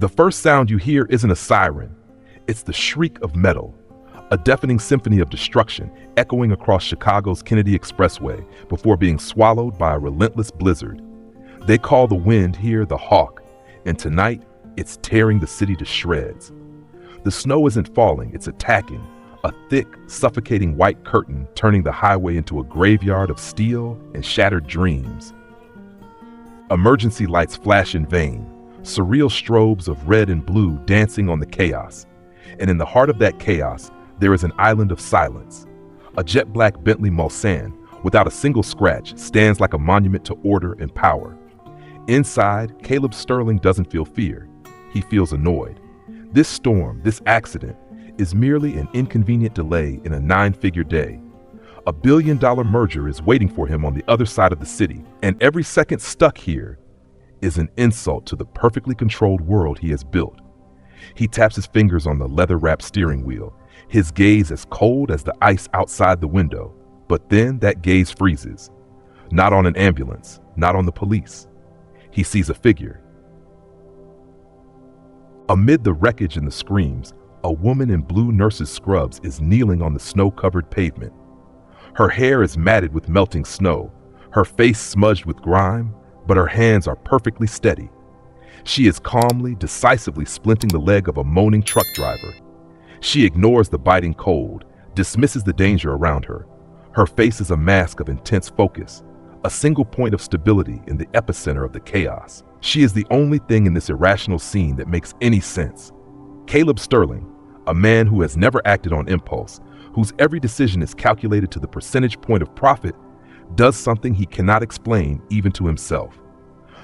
The first sound you hear isn't a siren, it's the shriek of metal, a deafening symphony of destruction echoing across Chicago's Kennedy Expressway before being swallowed by a relentless blizzard. They call the wind here the Hawk, and tonight it's tearing the city to shreds. The snow isn't falling, it's attacking, a thick, suffocating white curtain turning the highway into a graveyard of steel and shattered dreams. Emergency lights flash in vain, surreal strobes of red and blue dancing on the chaos. And in the heart of that chaos, there is an island of silence. A jet-black Bentley Mulsanne, without a single scratch, stands like a monument to order and power. Inside, Caleb Sterling doesn't feel fear. He feels annoyed. This storm, this accident, is merely an inconvenient delay in a 9-figure day. $1 billion merger is waiting for him on the other side of the city, and every second stuck here is an insult to the perfectly controlled world he has built. He taps his fingers on the leather-wrapped steering wheel, his gaze as cold as the ice outside the window. But then that gaze freezes. Not on an ambulance, not on the police. He sees a figure. Amid the wreckage and the screams, a woman in blue nurse's scrubs is kneeling on the snow-covered pavement. Her hair is matted with melting snow, her face smudged with grime, but her hands are perfectly steady. She is calmly, decisively splinting the leg of a moaning truck driver. She ignores the biting cold, dismisses the danger around her. Her face is a mask of intense focus, a single point of stability in the epicenter of the chaos. She is the only thing in this irrational scene that makes any sense. Caleb Sterling, a man who has never acted on impulse, whose every decision is calculated to the percentage point of profit, does something he cannot explain even to himself.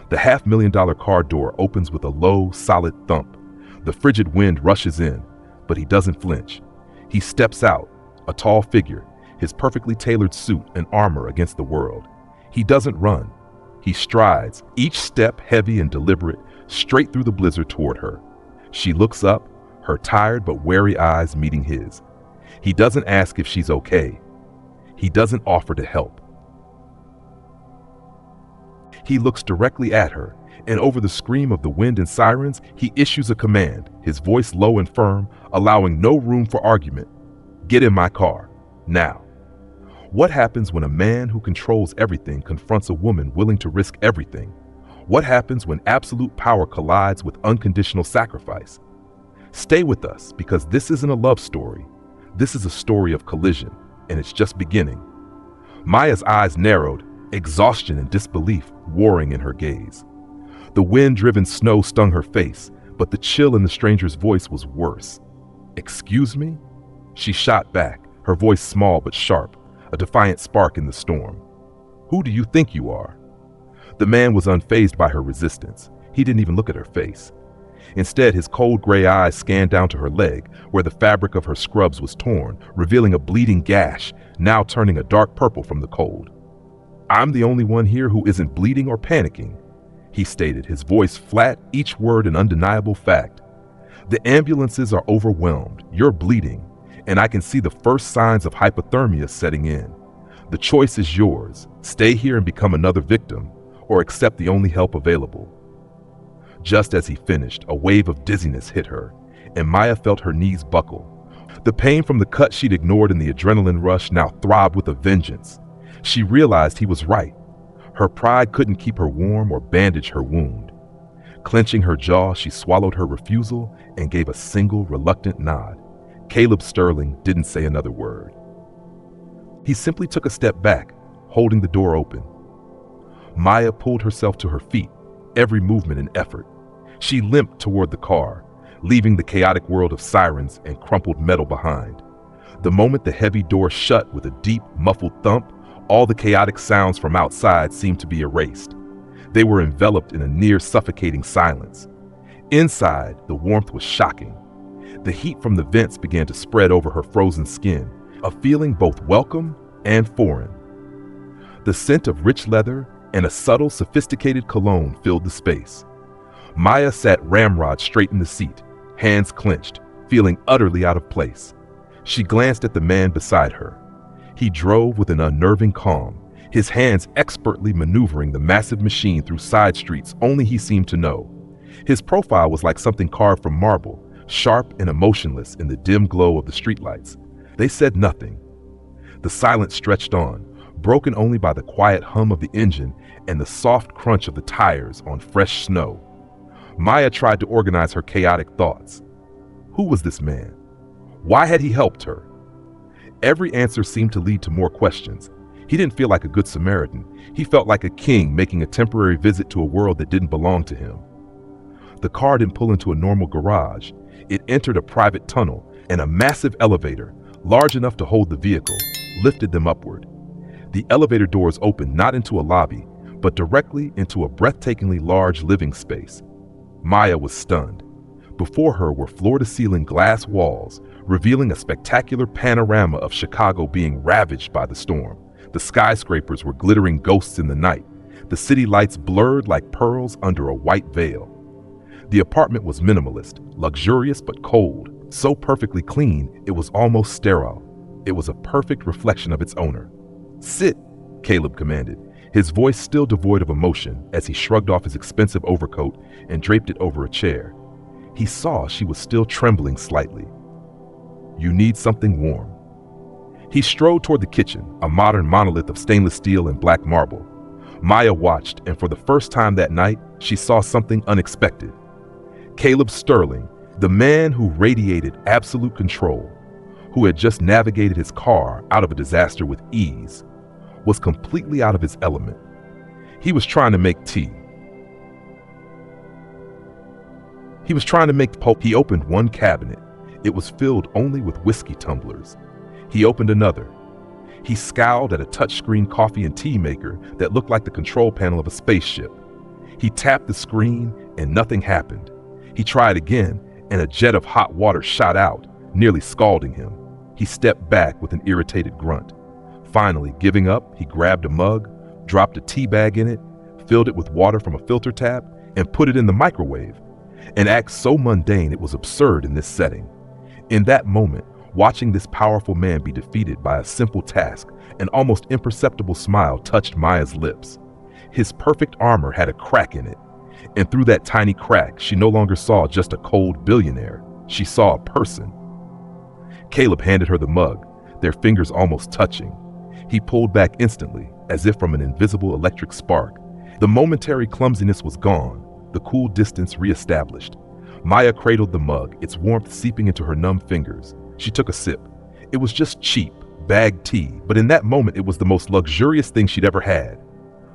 The $500,000 car door opens with a low, solid thump. The frigid wind rushes in, but he doesn't flinch. He steps out, a tall figure, his perfectly tailored suit and armor against the world. He doesn't run. He strides, each step heavy and deliberate, straight through the blizzard toward her. She looks up, her tired but wary eyes meeting his. He doesn't ask if she's okay. He doesn't offer to help. He looks directly at her, and over the scream of the wind and sirens, he issues a command, his voice low and firm, allowing no room for argument. Get in my car, now. What happens when a man who controls everything confronts a woman willing to risk everything? What happens when absolute power collides with unconditional sacrifice? Stay with us, because this isn't a love story. This is a story of collision, and it's just beginning. Maya's eyes narrowed, exhaustion and disbelief warring in her gaze. The wind-driven snow stung her face, but the chill in the stranger's voice was worse. Excuse me? She shot back, her voice small but sharp, a defiant spark in the storm. Who do you think you are? The man was unfazed by her resistance. He didn't even look at her face. Instead, his cold gray eyes scanned down to her leg, where the fabric of her scrubs was torn, revealing a bleeding gash, now turning a dark purple from the cold. I'm the only one here who isn't bleeding or panicking, he stated, his voice flat, each word an undeniable fact. The ambulances are overwhelmed, you're bleeding, and I can see the first signs of hypothermia setting in. The choice is yours. Stay here and become another victim, or accept the only help available. Just as he finished, a wave of dizziness hit her, and Maya felt her knees buckle. The pain from the cut she'd ignored in the adrenaline rush now throbbed with a vengeance. She realized he was right. Her pride couldn't keep her warm or bandage her wound. Clenching her jaw, she swallowed her refusal and gave a single reluctant nod. Caleb Sterling didn't say another word. He simply took a step back, holding the door open. Maya pulled herself to her feet, every movement an effort. She limped toward the car, leaving the chaotic world of sirens and crumpled metal behind. The moment the heavy door shut with a deep, muffled thump, all the chaotic sounds from outside seemed to be erased. They were enveloped in a near suffocating silence. Inside, the warmth was shocking. The heat from the vents began to spread over her frozen skin, a feeling both welcome and foreign. The scent of rich leather and a subtle, sophisticated cologne filled the space. Maya sat ramrod straight in the seat, hands clenched, feeling utterly out of place. She glanced at the man beside her. He drove with an unnerving calm, his hands expertly maneuvering the massive machine through side streets only he seemed to know. His profile was like something carved from marble, sharp and emotionless in the dim glow of the streetlights. They said nothing. The silence stretched on, broken only by the quiet hum of the engine and the soft crunch of the tires on fresh snow. Maya tried to organize her chaotic thoughts. Who was this man? Why had he helped her? Every answer seemed to lead to more questions. He didn't feel like a good Samaritan. He felt like a king making a temporary visit to a world that didn't belong to him. The car didn't pull into a normal garage. It entered a private tunnel, and a massive elevator, large enough to hold the vehicle, lifted them upward. The elevator doors opened not into a lobby, but directly into a breathtakingly large living space. Maya was stunned. Before her were floor-to-ceiling glass walls, revealing a spectacular panorama of Chicago being ravaged by the storm. The skyscrapers were glittering ghosts in the night, the city lights blurred like pearls under a white veil. The apartment was minimalist, luxurious but cold, so perfectly clean it was almost sterile. It was a perfect reflection of its owner. "Sit," Caleb commanded, his voice still devoid of emotion as he shrugged off his expensive overcoat and draped it over a chair. He saw she was still trembling slightly. "You need something warm." He strode toward the kitchen, a modern monolith of stainless steel and black marble. Maya watched, and for the first time that night, she saw something unexpected. Caleb Sterling, the man who radiated absolute control, who had just navigated his car out of a disaster with ease, was completely out of his element. He was trying to make tea. He opened one cabinet. It was filled only with whiskey tumblers. He opened another. He scowled at a touchscreen coffee and tea maker that looked like the control panel of a spaceship. He tapped the screen and nothing happened. He tried again, and a jet of hot water shot out, nearly scalding him. He stepped back with an irritated grunt. Finally, giving up, he grabbed a mug, dropped a tea bag in it, filled it with water from a filter tap, and put it in the microwave. An act so mundane it was absurd in this setting. In that moment, watching this powerful man be defeated by a simple task, an almost imperceptible smile touched Maya's lips. His perfect armor had a crack in it, and through that tiny crack, she no longer saw just a cold billionaire. She saw a person. Caleb handed her the mug, their fingers almost touching. He pulled back instantly, as if from an invisible electric spark. The momentary clumsiness was gone, the cool distance reestablished. Maya cradled the mug, its warmth seeping into her numb fingers. She took a sip. It was just cheap, bagged tea, but in that moment it was the most luxurious thing she'd ever had.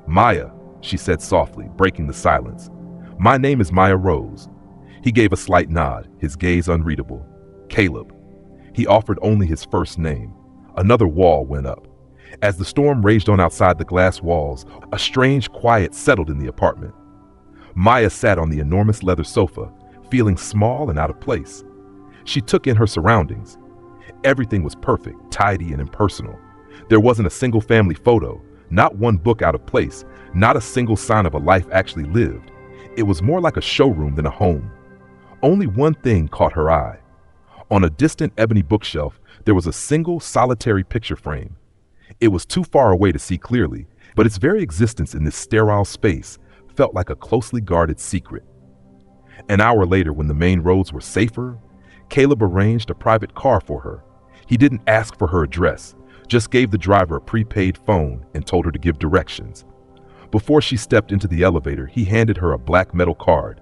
"Maya," she said softly, breaking the silence. "My name is Maya Rose." He gave a slight nod, his gaze unreadable. "Caleb." He offered only his first name. Another wall went up. As the storm raged on outside the glass walls, a strange quiet settled in the apartment. Maya sat on the enormous leather sofa, feeling small and out of place. She took in her surroundings. Everything was perfect, tidy, and impersonal. There wasn't a single family photo, not one book out of place, not a single sign of a life actually lived. It was more like a showroom than a home. Only one thing caught her eye. On a distant ebony bookshelf, there was a single solitary picture frame. It was too far away to see clearly, but its very existence in this sterile space felt like a closely guarded secret. An hour later, when the main roads were safer, Caleb arranged a private car for her. He didn't ask for her address, just gave the driver a prepaid phone and told her to give directions. Before she stepped into the elevator, he handed her a black metal card.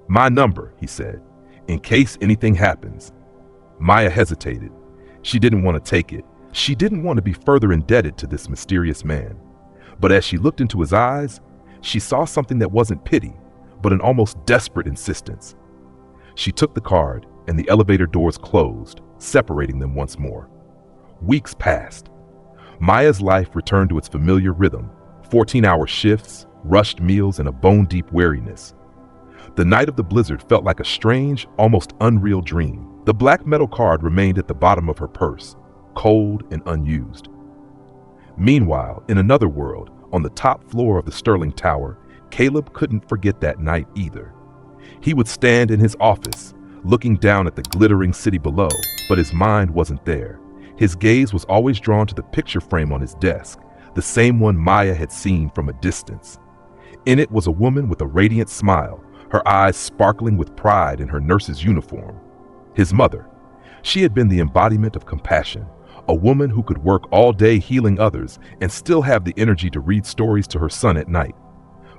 "My number," he said, "in case anything happens." Maya hesitated. She didn't want to take it. She didn't want to be further indebted to this mysterious man. But as she looked into his eyes, she saw something that wasn't pity, but an almost desperate insistence. She took the card, and the elevator doors closed, separating them once more. Weeks passed. Maya's life returned to its familiar rhythm, 14-hour shifts, rushed meals, and a bone-deep weariness. The night of the blizzard felt like a strange, almost unreal dream. The black metal card remained at the bottom of her purse, cold and unused. Meanwhile, in another world, on the top floor of the Sterling Tower, Caleb couldn't forget that night either. He would stand in his office, looking down at the glittering city below, but his mind wasn't there. His gaze was always drawn to the picture frame on his desk, the same one Maya had seen from a distance. In it was a woman with a radiant smile, her eyes sparkling with pride in her nurse's uniform. His mother. She had been the embodiment of compassion, a woman who could work all day healing others and still have the energy to read stories to her son at night.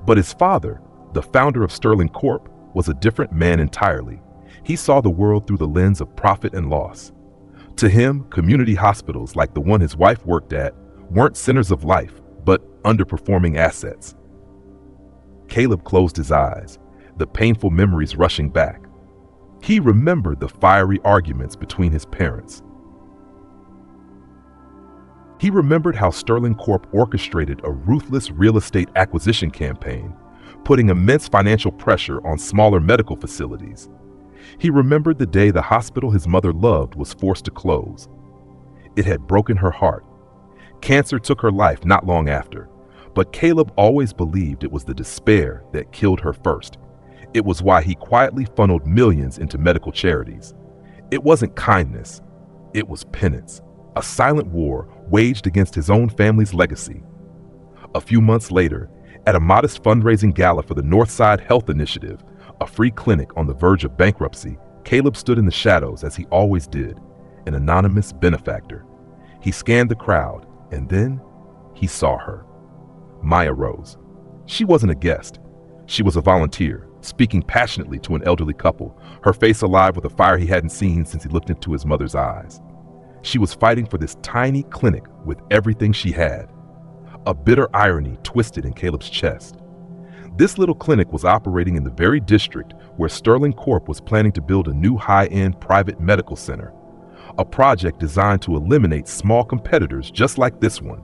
But his father, the founder of Sterling Corp., was a different man entirely. He saw the world through the lens of profit and loss. To him, community hospitals like the one his wife worked at weren't centers of life, but underperforming assets. Caleb closed his eyes, the painful memories rushing back. He remembered the fiery arguments between his parents. He remembered how Sterling Corp orchestrated a ruthless real estate acquisition campaign, putting immense financial pressure on smaller medical facilities. He remembered the day the hospital his mother loved was forced to close. It had broken her heart. Cancer took her life not long after, but Caleb always believed it was the despair that killed her first. It was why he quietly funneled millions into medical charities. It wasn't kindness, it was penance, a silent war waged against his own family's legacy. A few months later, at a modest fundraising gala for the Northside Health Initiative, a free clinic on the verge of bankruptcy, Caleb stood in the shadows as he always did, an anonymous benefactor. He scanned the crowd, and then he saw her. Maya Rose. She wasn't a guest. She was a volunteer, speaking passionately to an elderly couple, her face alive with a fire he hadn't seen since he looked into his mother's eyes. She was fighting for this tiny clinic with everything she had. A bitter irony twisted in Caleb's chest. This little clinic was operating in the very district where Sterling Corp was planning to build a new high-end private medical center, a project designed to eliminate small competitors just like this one.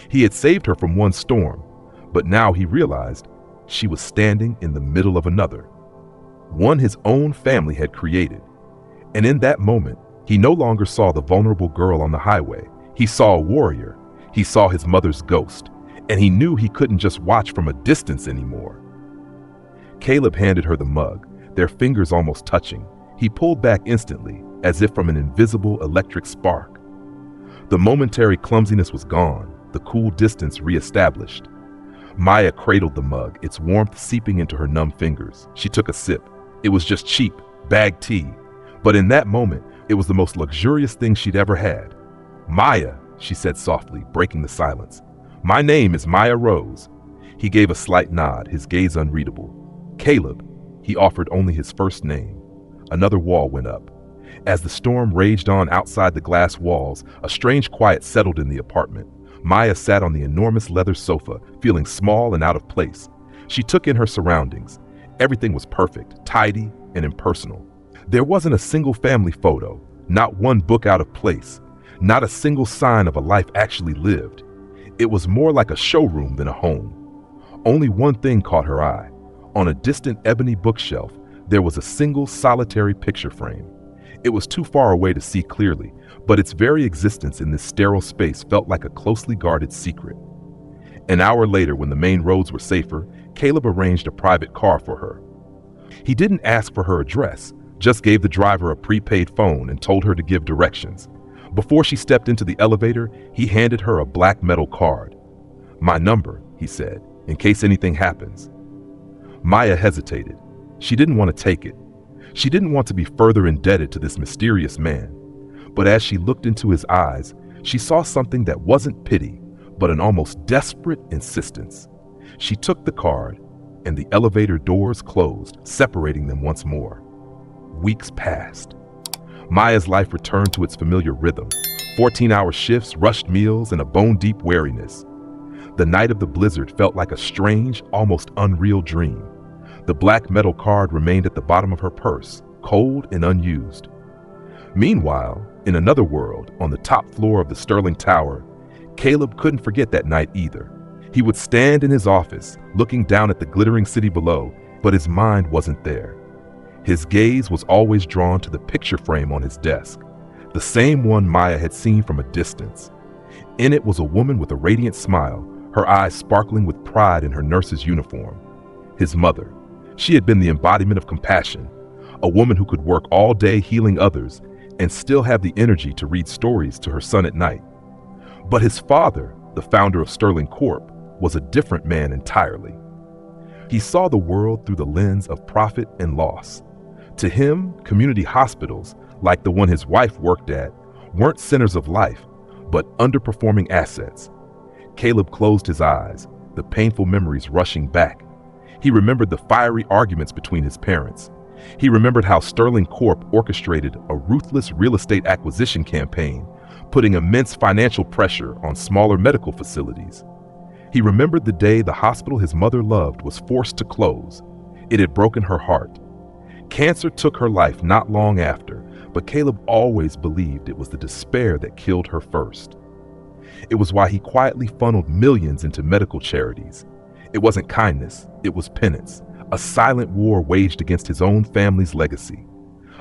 He had saved her from one storm, but now he realized she was standing in the middle of another, one his own family had created. And in that moment, he no longer saw the vulnerable girl on the highway. He saw a warrior. He saw his mother's ghost, and he knew he couldn't just watch from a distance anymore. Caleb handed her the mug, their fingers almost touching. He pulled back instantly, as if from an invisible electric spark. The momentary clumsiness was gone, the cool distance reestablished. Maya cradled the mug, its warmth seeping into her numb fingers. She took a sip. It was just cheap, bagged tea. But in that moment, it was the most luxurious thing she'd ever had. "Maya," she said softly, breaking the silence. "My name is Maya Rose." He gave a slight nod, his gaze unreadable. "Caleb." He offered only his first name. Another wall went up. As the storm raged on outside the glass walls, a strange quiet settled in the apartment. Maya sat on the enormous leather sofa, feeling small and out of place. She took in her surroundings. Everything was perfect, tidy, and impersonal. There wasn't a single family photo, not one book out of place, not a single sign of a life actually lived. It was more like a showroom than a home. Only one thing caught her eye. On a distant ebony bookshelf, there was a single solitary picture frame. It was too far away to see clearly, but its very existence in this sterile space felt like a closely guarded secret. An hour later, when the main roads were safer, Caleb arranged a private car for her. He didn't ask for her address, just gave the driver a prepaid phone and told her to give directions. Before she stepped into the elevator, he handed her a black metal card. "My number," he said, "in case anything happens." Maya hesitated. She didn't want to take it. She didn't want to be further indebted to this mysterious man. But as she looked into his eyes, she saw something that wasn't pity, but an almost desperate insistence. She took the card, and the elevator doors closed, separating them once more. Weeks passed. Maya's life returned to its familiar rhythm. 14-hour shifts, rushed meals, and a bone-deep weariness. The night of the blizzard felt like a strange, almost unreal dream. The black metal card remained at the bottom of her purse, cold and unused. Meanwhile, in another world, on the top floor of the Sterling Tower, Caleb couldn't forget that night either. He would stand in his office, looking down at the glittering city below, but his mind wasn't there. His gaze was always drawn to the picture frame on his desk, the same one Maya had seen from a distance. In it was a woman with a radiant smile, her eyes sparkling with pride in her nurse's uniform. His mother. She had been the embodiment of compassion, a woman who could work all day healing others and still have the energy to read stories to her son at night. But his father, the founder of Sterling Corp., was a different man entirely. He saw the world through the lens of profit and loss. To him, community hospitals, like the one his wife worked at, weren't centers of life, but underperforming assets. Caleb closed his eyes, the painful memories rushing back. He remembered the fiery arguments between his parents. He remembered how Sterling Corp orchestrated a ruthless real estate acquisition campaign, putting immense financial pressure on smaller medical facilities. He remembered the day the hospital his mother loved was forced to close. It had broken her heart. Cancer took her life not long after, but Caleb always believed it was the despair that killed her first. It was why he quietly funneled millions into medical charities. It wasn't kindness, it was penance, a silent war waged against his own family's legacy.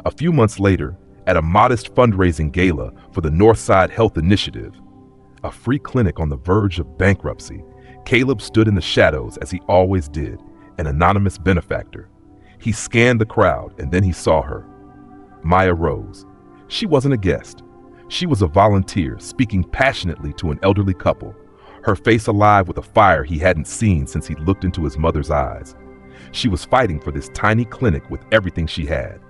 A few months later, at a modest fundraising gala for the Northside Health Initiative, a free clinic on the verge of bankruptcy, Caleb stood in the shadows as he always did, an anonymous benefactor. He scanned the crowd and then he saw her. Maya rose. She wasn't a guest. She was a volunteer speaking passionately to an elderly couple, her face alive with a fire he hadn't seen since he'd looked into his mother's eyes. She was fighting for this tiny clinic with everything she had.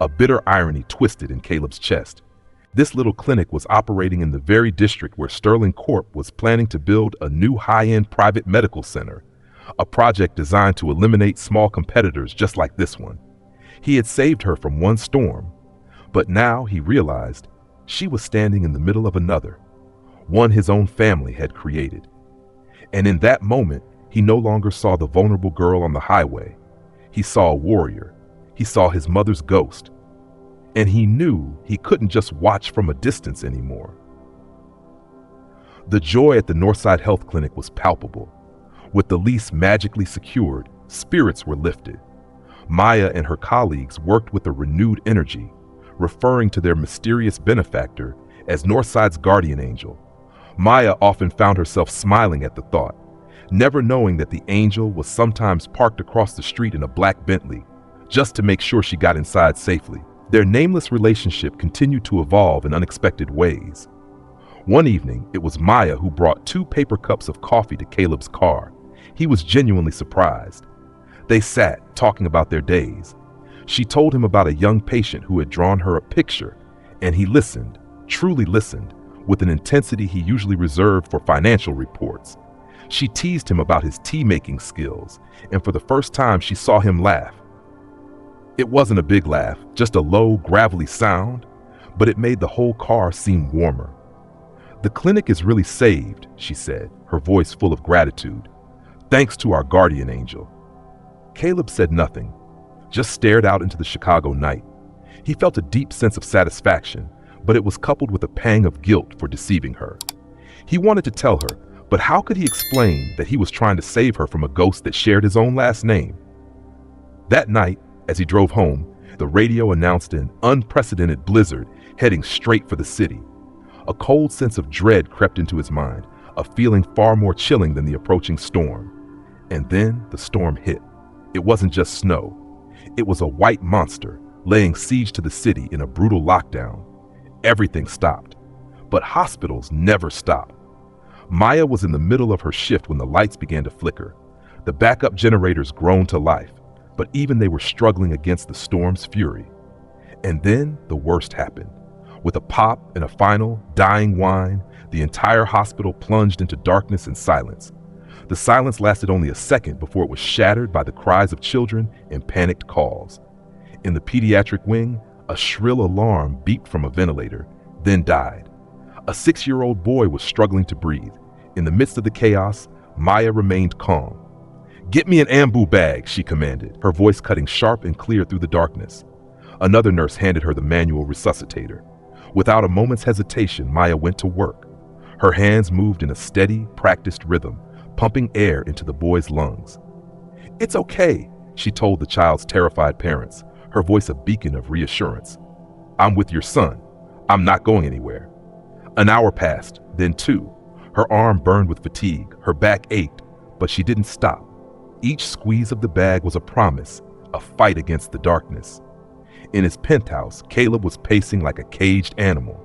A bitter irony twisted in Caleb's chest. This little clinic was operating in the very district where Sterling Corp was planning to build a new high-end private medical center, a project designed to eliminate small competitors just like this one. He had saved her from one storm, but now he realized she was standing in the middle of another, one his own family had created. And in that moment, he no longer saw the vulnerable girl on the highway. He saw a warrior. He saw his mother's ghost. And he knew he couldn't just watch from a distance anymore. The joy at the Northside Health Clinic was palpable. With the lease magically secured, spirits were lifted. Maya and her colleagues worked with a renewed energy, referring to their mysterious benefactor as Northside's guardian angel. Maya often found herself smiling at the thought, never knowing that the angel was sometimes parked across the street in a black Bentley, just to make sure she got inside safely. Their nameless relationship continued to evolve in unexpected ways. One evening, it was Maya who brought 2 paper cups of coffee to Caleb's car. He was genuinely surprised. They sat, talking about their days. She told him about a young patient who had drawn her a picture, and he listened, truly listened, with an intensity he usually reserved for financial reports. She teased him about his tea-making skills, and for the first time she saw him laugh. It wasn't a big laugh, just a low, gravelly sound, but it made the whole car seem warmer. "The clinic is really saved," she said, her voice full of gratitude. "Thanks to our guardian angel." Caleb said nothing, just stared out into the Chicago night. He felt a deep sense of satisfaction, but it was coupled with a pang of guilt for deceiving her. He wanted to tell her, but how could he explain that he was trying to save her from a ghost that shared his own last name? That night, as he drove home, the radio announced an unprecedented blizzard heading straight for the city. A cold sense of dread crept into his mind, a feeling far more chilling than the approaching storm. And then the storm hit. It wasn't just snow. It was a white monster laying siege to the city in a brutal lockdown. Everything stopped. But hospitals never stop. Maya was in the middle of her shift when the lights began to flicker. The backup generators groaned to life, but even they were struggling against the storm's fury. And then the worst happened. With a pop and a final, dying whine, the entire hospital plunged into darkness and silence. The silence lasted only a second before it was shattered by the cries of children and panicked calls. In the pediatric wing, a shrill alarm beeped from a ventilator, then died. A 6-year-old boy was struggling to breathe. In the midst of the chaos, Maya remained calm. "Get me an ambu bag," she commanded, her voice cutting sharp and clear through the darkness. Another nurse handed her the manual resuscitator. Without a moment's hesitation, Maya went to work. Her hands moved in a steady, practiced rhythm, pumping air into the boy's lungs. "It's okay," she told the child's terrified parents, her voice a beacon of reassurance. "I'm with your son. I'm not going anywhere." An hour passed, then 2. Her arm burned with fatigue, her back ached, but she didn't stop. Each squeeze of the bag was a promise, a fight against the darkness. In his penthouse, Caleb was pacing like a caged animal.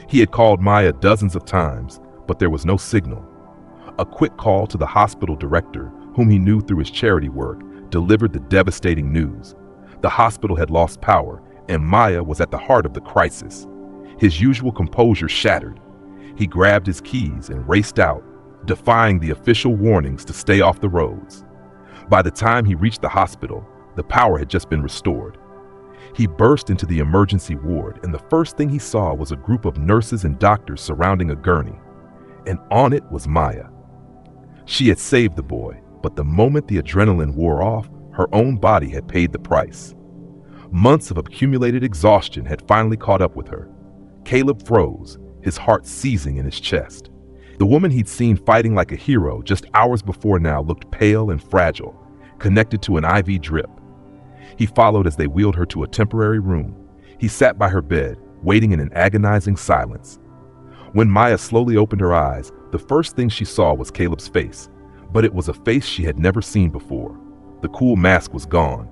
He had called Maya dozens of times, but there was no signal. A quick call to the hospital director, whom he knew through his charity work, delivered the devastating news. The hospital had lost power, and Maya was at the heart of the crisis. His usual composure shattered. He grabbed his keys and raced out, defying the official warnings to stay off the roads. By the time he reached the hospital, the power had just been restored. He burst into the emergency ward, and the first thing he saw was a group of nurses and doctors surrounding a gurney. And on it was Maya. She had saved the boy, but the moment the adrenaline wore off, her own body had paid the price. Months of accumulated exhaustion had finally caught up with her. Caleb froze, his heart seizing in his chest. The woman he'd seen fighting like a hero just hours before now looked pale and fragile, connected to an IV drip. He followed as they wheeled her to a temporary room. He sat by her bed, waiting in an agonizing silence. When Maya slowly opened her eyes, the first thing she saw was Caleb's face, but it was a face she had never seen before. The cool mask was gone,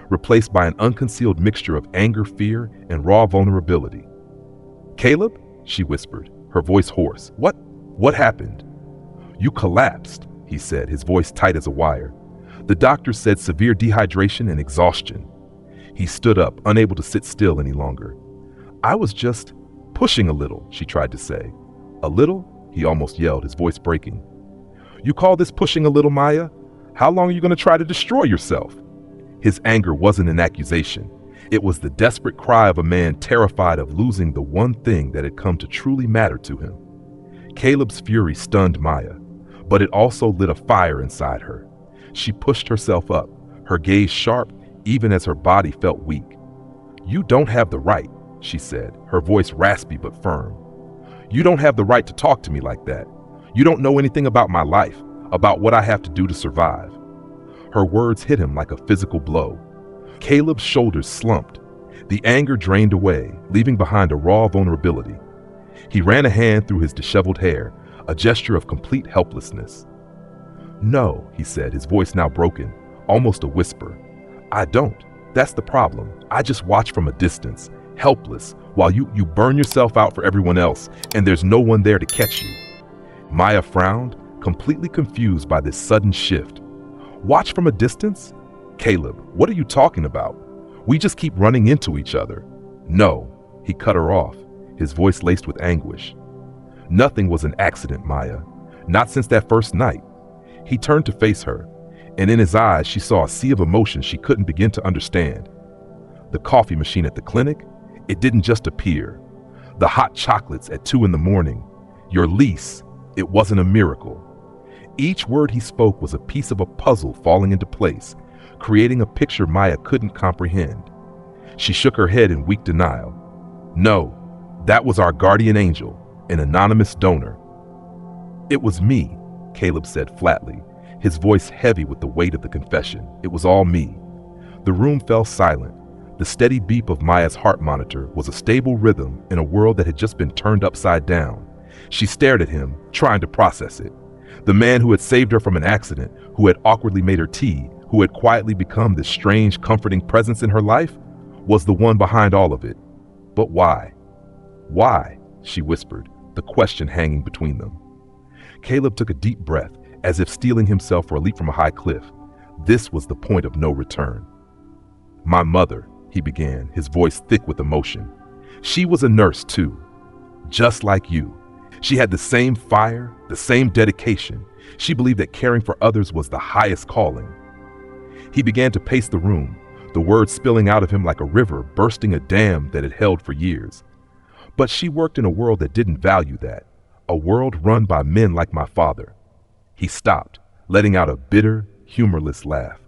replaced by an unconcealed mixture of anger, fear, and raw vulnerability. "Caleb?" she whispered, her voice hoarse. What happened?" "You collapsed," he said, his voice tight as a wire. "The doctor said severe dehydration and exhaustion." He stood up, unable to sit still any longer. "I was just pushing a little," she tried to say. "A little?" he almost yelled, his voice breaking. "You call this pushing a little, Maya? How long are you going to try to destroy yourself?" His anger wasn't an accusation. It was the desperate cry of a man terrified of losing the one thing that had come to truly matter to him. Caleb's fury stunned Maya, but it also lit a fire inside her. She pushed herself up, her gaze sharp even as her body felt weak. "You don't have the right," she said, her voice raspy but firm. "You don't have the right to talk to me like that. You don't know anything about my life, about what I have to do to survive." Her words hit him like a physical blow. Caleb's shoulders slumped. The anger drained away, leaving behind a raw vulnerability. He ran a hand through his disheveled hair, a gesture of complete helplessness. "No," he said, his voice now broken, almost a whisper. "I don't. That's the problem. I just watch from a distance, helpless, while you burn yourself out for everyone else, and there's no one there to catch you." Maya frowned, completely confused by this sudden shift. "Watch from a distance? Caleb, what are you talking about? We just keep running into each other." "No," he cut her off, his voice laced with anguish. "Nothing was an accident, Maya. Not since that first night." He turned to face her, and in his eyes she saw a sea of emotions she couldn't begin to understand. The coffee machine at the clinic, it didn't just appear. The hot chocolates at 2 a.m. Your lease, it wasn't a miracle. Each word he spoke was a piece of a puzzle falling into place, creating a picture Maya couldn't comprehend. She shook her head in weak denial. "No, that was our guardian angel, an anonymous donor." "It was me," Caleb said flatly, his voice heavy with the weight of the confession. "It was all me." The room fell silent. The steady beep of Maya's heart monitor was a stable rhythm in a world that had just been turned upside down. She stared at him, trying to process it. The man who had saved her from an accident, who had awkwardly made her tea, who had quietly become this strange, comforting presence in her life, was the one behind all of it. But why? "Why?" she whispered, the question hanging between them. Caleb took a deep breath, as if steeling himself for a leap from a high cliff. This was the point of no return. "My mother," he began, his voice thick with emotion. "She was a nurse too, just like you. She had the same fire, the same dedication. She believed that caring for others was the highest calling." He began to pace the room, the words spilling out of him like a river bursting a dam that had held for years. "But she worked in a world that didn't value that, a world run by men like my father." He stopped, letting out a bitter, humorless laugh.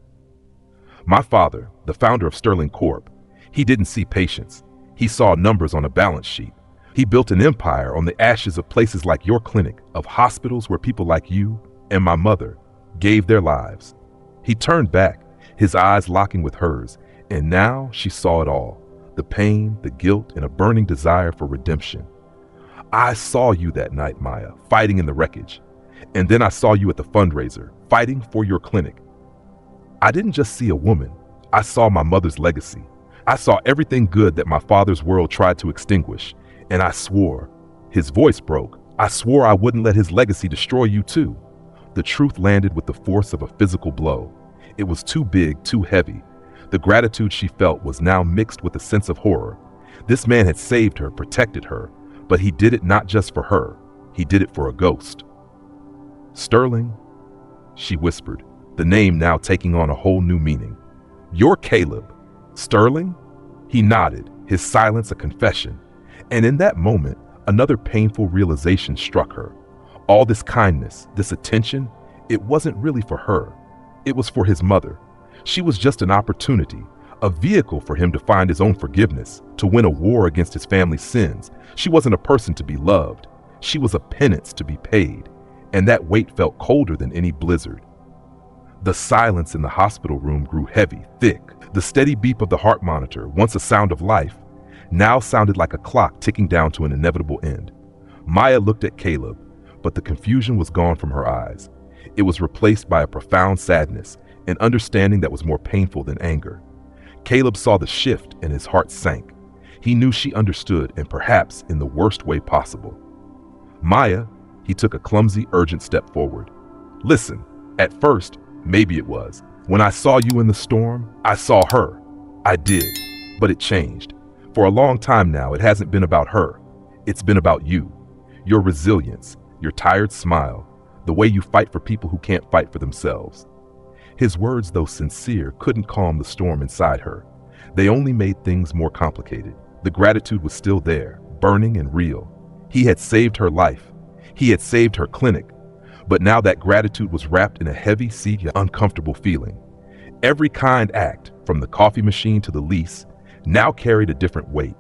"My father, the founder of Sterling Corp., he didn't see patients. He saw numbers on a balance sheet. He built an empire on the ashes of places like your clinic, of hospitals where people like you and my mother gave their lives." He turned back, his eyes locking with hers, and now she saw it all, the pain, the guilt, and a burning desire for redemption. "I saw you that night, Maya, fighting in the wreckage. And then I saw you at the fundraiser, fighting for your clinic. I didn't just see a woman. I saw my mother's legacy. I saw everything good that my father's world tried to extinguish. And I swore," his voice broke, "I swore I wouldn't let his legacy destroy you too. The truth landed with the force of a physical blow. It was too big, too heavy. The gratitude she felt was now mixed with a sense of horror. This man had saved her, protected her, but he did it not just for her. He did it for a ghost. Sterling, she whispered, the name now taking on a whole new meaning. You're Caleb. Sterling? He nodded, his silence a confession. And in that moment, another painful realization struck her. All this kindness, this attention, it wasn't really for her. It was for his mother. She was just an opportunity, a vehicle for him to find his own forgiveness, to win a war against his family's sins. She wasn't a person to be loved. She was a penance to be paid. And that weight felt colder than any blizzard. The silence in the hospital room grew heavy, thick. The steady beep of the heart monitor, once a sound of life, now sounded like a clock ticking down to an inevitable end. Maya looked at Caleb, but the confusion was gone from her eyes. It was replaced by a profound sadness, an understanding that was more painful than anger. Caleb saw the shift and his heart sank. He knew she understood, and perhaps in the worst way possible. Maya, he took a clumsy, urgent step forward. Listen, at first, maybe it was. When I saw you in the storm, I saw her. I did, but it changed. For a long time now, it hasn't been about her. It's been about you. Your resilience, your tired smile, the way you fight for people who can't fight for themselves. His words, though sincere, couldn't calm the storm inside her. They only made things more complicated. The gratitude was still there, burning and real. He had saved her life. He had saved her clinic. But now that gratitude was wrapped in a heavy, seedy, uncomfortable feeling. Every kind act, from the coffee machine to the lease, now carried a different weight.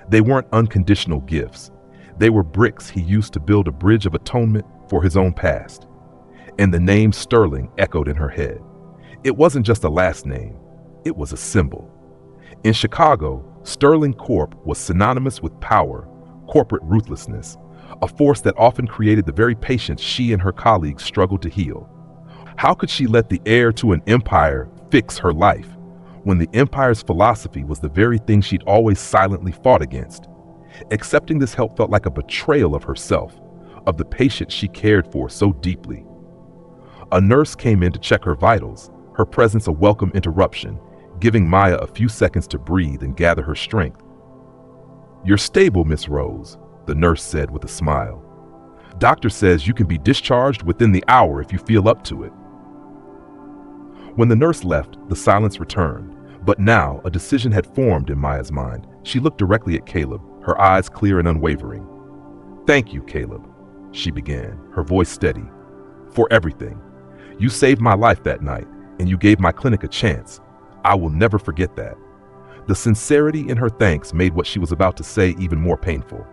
They weren't unconditional gifts. They were bricks he used to build a bridge of atonement for his own past. And the name Sterling echoed in her head. It wasn't just a last name. It was a symbol. In Chicago, Sterling Corp was synonymous with power, corporate ruthlessness, a force that often created the very patients she and her colleagues struggled to heal. How could she let the heir to an empire fix her life, when the empire's philosophy was the very thing she'd always silently fought against? Accepting this help felt like a betrayal of herself, of the patient she cared for so deeply. A nurse came in to check her vitals, her presence a welcome interruption, giving Maya a few seconds to breathe and gather her strength. "You're stable, Miss Rose," the nurse said with a smile. "Doctor says you can be discharged within the hour if you feel up to it." When the nurse left, the silence returned, but now a decision had formed in Maya's mind. She looked directly at Caleb, her eyes clear and unwavering. "Thank you, Caleb," she began, her voice steady, "for everything. You saved my life that night, and you gave my clinic a chance. I will never forget that." The sincerity in her thanks made what she was about to say even more painful.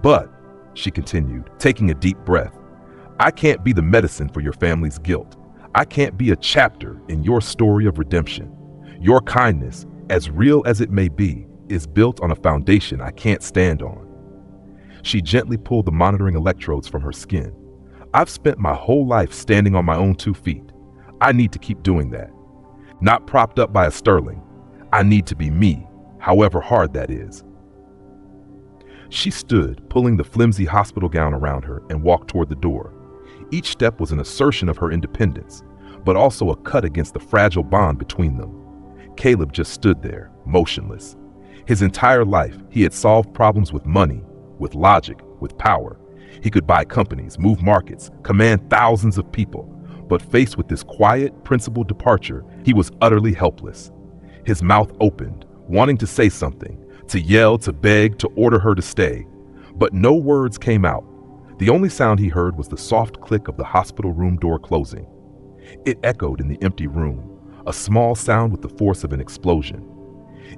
"But," she continued, taking a deep breath, "I can't be the medicine for your family's guilt. I can't be a chapter in your story of redemption. Your kindness, as real as it may be, is built on a foundation I can't stand on." She gently pulled the monitoring electrodes from her skin. "I've spent my whole life standing on my own 2 feet. I need to keep doing that. Not propped up by a Sterling. I need to be me, however hard that is." She stood, pulling the flimsy hospital gown around her, and walked toward the door. Each step was an assertion of her independence, but also a cut against the fragile bond between them. Caleb just stood there, motionless. His entire life, he had solved problems with money, with logic, with power. He could buy companies, move markets, command thousands of people. But faced with this quiet, principled departure, he was utterly helpless. His mouth opened, wanting to say something, to yell, to beg, to order her to stay. But no words came out. The only sound he heard was the soft click of the hospital room door closing. It echoed in the empty room, a small sound with the force of an explosion.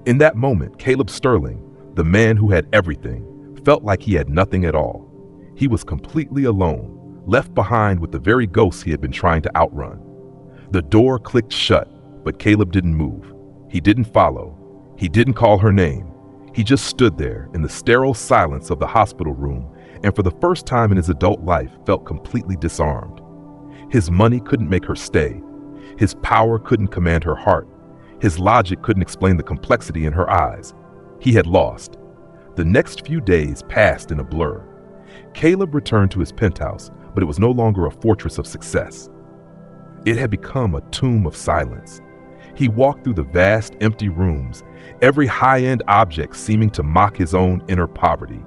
In that moment, Caleb Sterling, the man who had everything, felt like he had nothing at all. He was completely alone, left behind with the very ghosts he had been trying to outrun. The door clicked shut, but Caleb didn't move. He didn't follow. He didn't call her name. He just stood there in the sterile silence of the hospital room, and for the first time in his adult life felt completely disarmed. His money couldn't make her stay. His power couldn't command her heart. His logic couldn't explain the complexity in her eyes. He had lost. The next few days passed in a blur. Caleb returned to his penthouse, but it was no longer a fortress of success. It had become a tomb of silence. He walked through the vast, empty rooms, every high-end object seeming to mock his own inner poverty.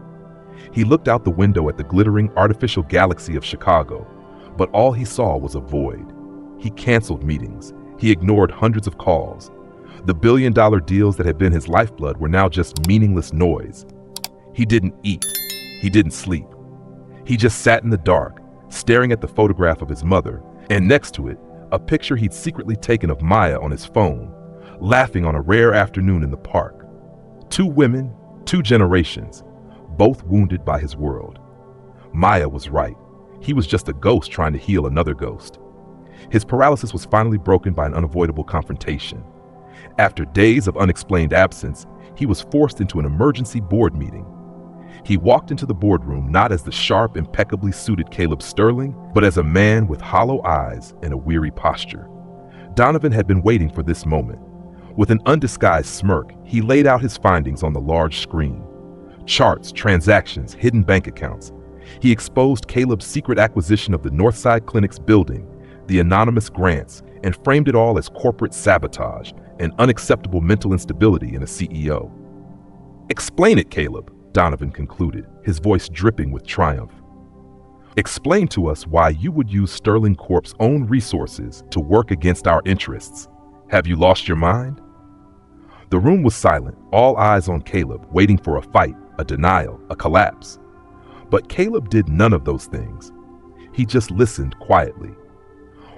He looked out the window at the glittering artificial galaxy of Chicago, but all he saw was a void. He canceled meetings. He ignored hundreds of calls. The billion-dollar deals that had been his lifeblood were now just meaningless noise. He didn't eat. He didn't sleep. He just sat in the dark, staring at the photograph of his mother, and next to it, a picture he'd secretly taken of Maya on his phone, laughing on a rare afternoon in the park. Two women, two generations, both wounded by his world. Maya was right. He was just a ghost trying to heal another ghost. His paralysis was finally broken by an unavoidable confrontation. After days of unexplained absence, he was forced into an emergency board meeting. He walked into the boardroom not as the sharp, impeccably suited Caleb Sterling, but as a man with hollow eyes and a weary posture. Donovan had been waiting for this moment. With an undisguised smirk, he laid out his findings on the large screen. Charts, transactions, hidden bank accounts. He exposed Caleb's secret acquisition of the Northside Clinic's building, the anonymous grants, and framed it all as corporate sabotage and unacceptable mental instability in a CEO. "Explain it, Caleb," Donovan concluded, his voice dripping with triumph. "Explain to us why you would use Sterling Corp's own resources to work against our interests. Have you lost your mind?" The room was silent, all eyes on Caleb, waiting for a fight, a denial, a collapse. But Caleb did none of those things. He just listened quietly.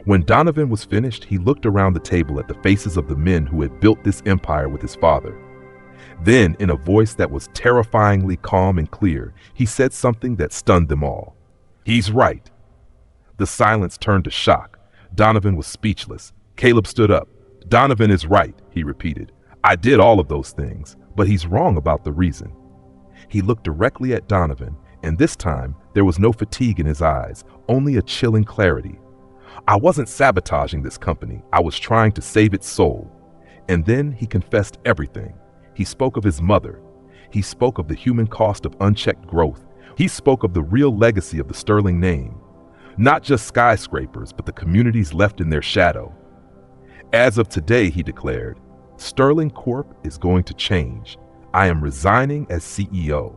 When Donovan was finished, he looked around the table at the faces of the men who had built this empire with his father. Then, in a voice that was terrifyingly calm and clear, he said something that stunned them all. "He's right." The silence turned to shock. Donovan was speechless. Caleb stood up. "Donovan is right," he repeated. "I did all of those things, but he's wrong about the reason." He looked directly at Donovan, and this time there was no fatigue in his eyes, only a chilling clarity. "I wasn't sabotaging this company. I was trying to save its soul." And then he confessed everything. He spoke of his mother. He spoke of the human cost of unchecked growth. He spoke of the real legacy of the Sterling name. Not just skyscrapers, but the communities left in their shadow. "As of today," he declared, "Sterling Corp is going to change. I am resigning as CEO.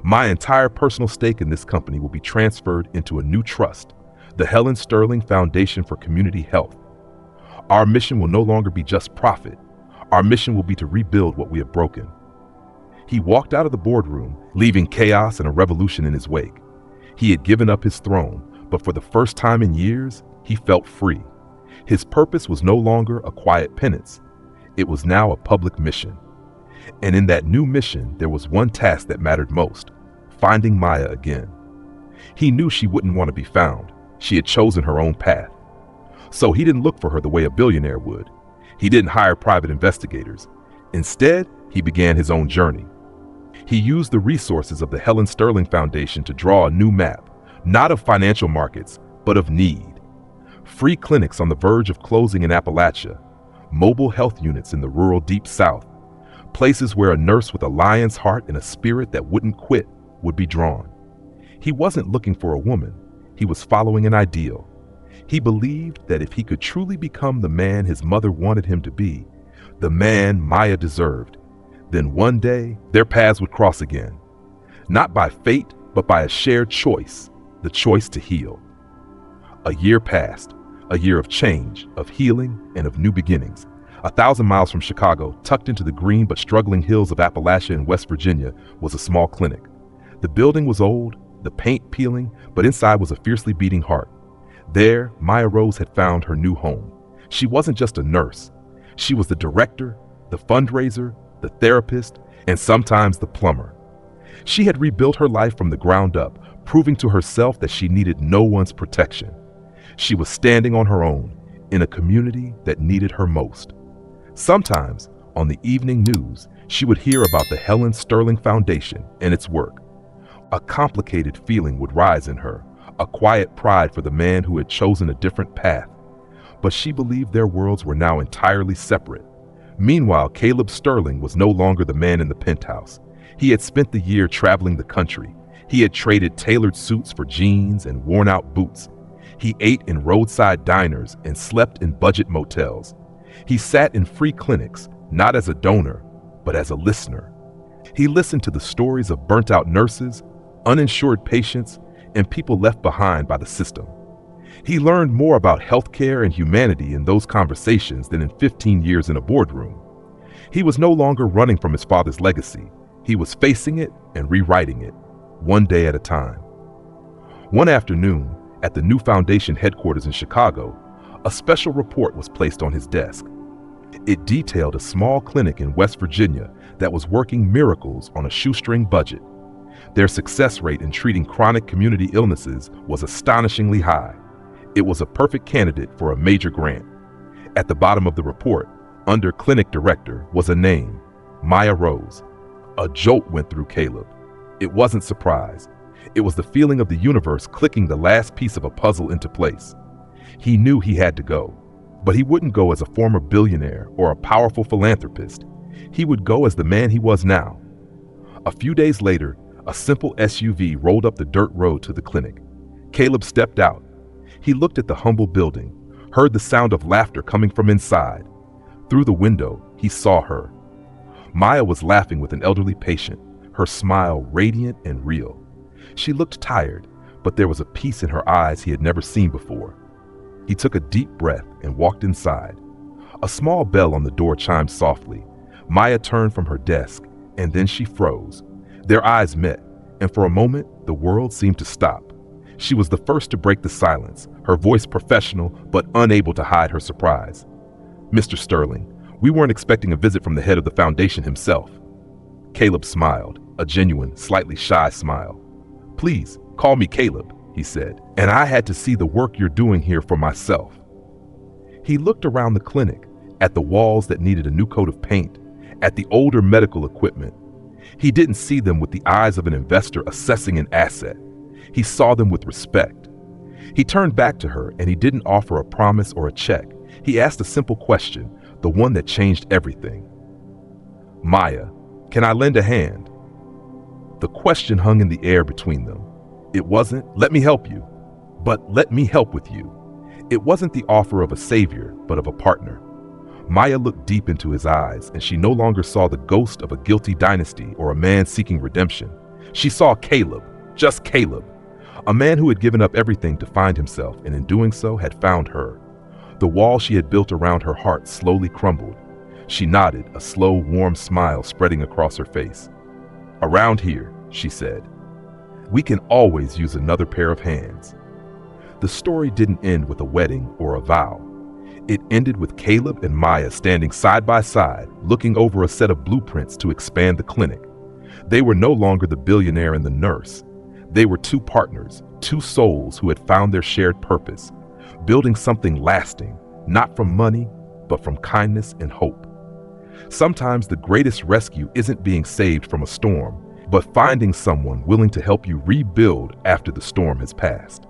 My entire personal stake in this company will be transferred into a new trust, the Helen Sterling Foundation for Community Health. Our mission will no longer be just profit. Our mission will be to rebuild what we have broken." He walked out of the boardroom, leaving chaos and a revolution in his wake. He had given up his throne, but for the first time in years, he felt free. His purpose was no longer a quiet penance. It was now a public mission. And in that new mission, there was one task that mattered most: finding Maya again. He knew she wouldn't want to be found. She had chosen her own path. So he didn't look for her the way a billionaire would. He didn't hire private investigators. Instead, he began his own journey. He used the resources of the Helen Sterling Foundation to draw a new map, not of financial markets, but of need. Free clinics on the verge of closing in Appalachia, mobile health units in the rural Deep South, places where a nurse with a lion's heart and a spirit that wouldn't quit would be drawn. He wasn't looking for a woman. He was following an ideal. He believed that if he could truly become the man his mother wanted him to be, the man Maya deserved, then one day their paths would cross again. Not by fate, but by a shared choice, the choice to heal. A year passed, a year of change, of healing, and of new beginnings. 1,000 miles from Chicago, tucked into the green but struggling hills of Appalachia in West Virginia, was a small clinic. The building was old, the paint peeling, but inside was a fiercely beating heart. There, Maya Rose had found her new home. She wasn't just a nurse. She was the director, the fundraiser, the therapist, and sometimes the plumber. She had rebuilt her life from the ground up, proving to herself that she needed no one's protection. She was standing on her own, in a community that needed her most. Sometimes, on the evening news, she would hear about the Helen Sterling Foundation and its work. A complicated feeling would rise in her, a quiet pride for the man who had chosen a different path. But she believed their worlds were now entirely separate. Meanwhile, Caleb Sterling was no longer the man in the penthouse. He had spent the year traveling the country. He had traded tailored suits for jeans and worn-out boots. He ate in roadside diners and slept in budget motels. He sat in free clinics, not as a donor, but as a listener. He listened to the stories of burnt-out nurses, uninsured patients, and people left behind by the system. He learned more about healthcare and humanity in those conversations than in 15 years in a boardroom. He was no longer running from his father's legacy. He was facing it and rewriting it, one day at a time. One afternoon, at the new foundation headquarters in Chicago, a special report was placed on his desk. It detailed a small clinic in West Virginia that was working miracles on a shoestring budget. Their success rate in treating chronic community illnesses was astonishingly high. It was a perfect candidate for a major grant. At the bottom of the report, under clinic director, was a name, Maya Rose. A jolt went through Caleb. It wasn't surprise. It was the feeling of the universe clicking the last piece of a puzzle into place. He knew he had to go, but he wouldn't go as a former billionaire or a powerful philanthropist. He would go as the man he was now. A few days later, a simple SUV rolled up the dirt road to the clinic. Caleb stepped out. He looked at the humble building, heard the sound of laughter coming from inside. Through the window, he saw her. Maya was laughing with an elderly patient, her smile radiant and real. She looked tired, but there was a peace in her eyes he had never seen before. He took a deep breath and walked inside. A small bell on the door chimed softly. Maya turned from her desk, and then she froze. Their eyes met, and for a moment, the world seemed to stop. She was the first to break the silence, her voice professional but unable to hide her surprise. "Mr. Sterling, we weren't expecting a visit from the head of the foundation himself." Caleb smiled, a genuine, slightly shy smile. "Please, call me Caleb," he said, "and I had to see the work you're doing here for myself." He looked around the clinic, at the walls that needed a new coat of paint, at the older medical equipment. He didn't see them with the eyes of an investor assessing an asset. He saw them with respect. He turned back to her, and he didn't offer a promise or a check. He asked a simple question, the one that changed everything. "Maya, can I lend a hand?" The question hung in the air between them. It wasn't, "Let me help you," but "Let me help with you." It wasn't the offer of a savior, but of a partner. Maya looked deep into his eyes, and she no longer saw the ghost of a guilty dynasty or a man seeking redemption. She saw Caleb, just Caleb, a man who had given up everything to find himself, and in doing so had found her. The wall she had built around her heart slowly crumbled. She nodded, a slow, warm smile spreading across her face. "Around here," she said, "we can always use another pair of hands." The story didn't end with a wedding or a vow. It ended with Caleb and Maya standing side by side, looking over a set of blueprints to expand the clinic. They were no longer the billionaire and the nurse. They were two partners, two souls who had found their shared purpose, building something lasting, not from money, but from kindness and hope. Sometimes the greatest rescue isn't being saved from a storm, but finding someone willing to help you rebuild after the storm has passed.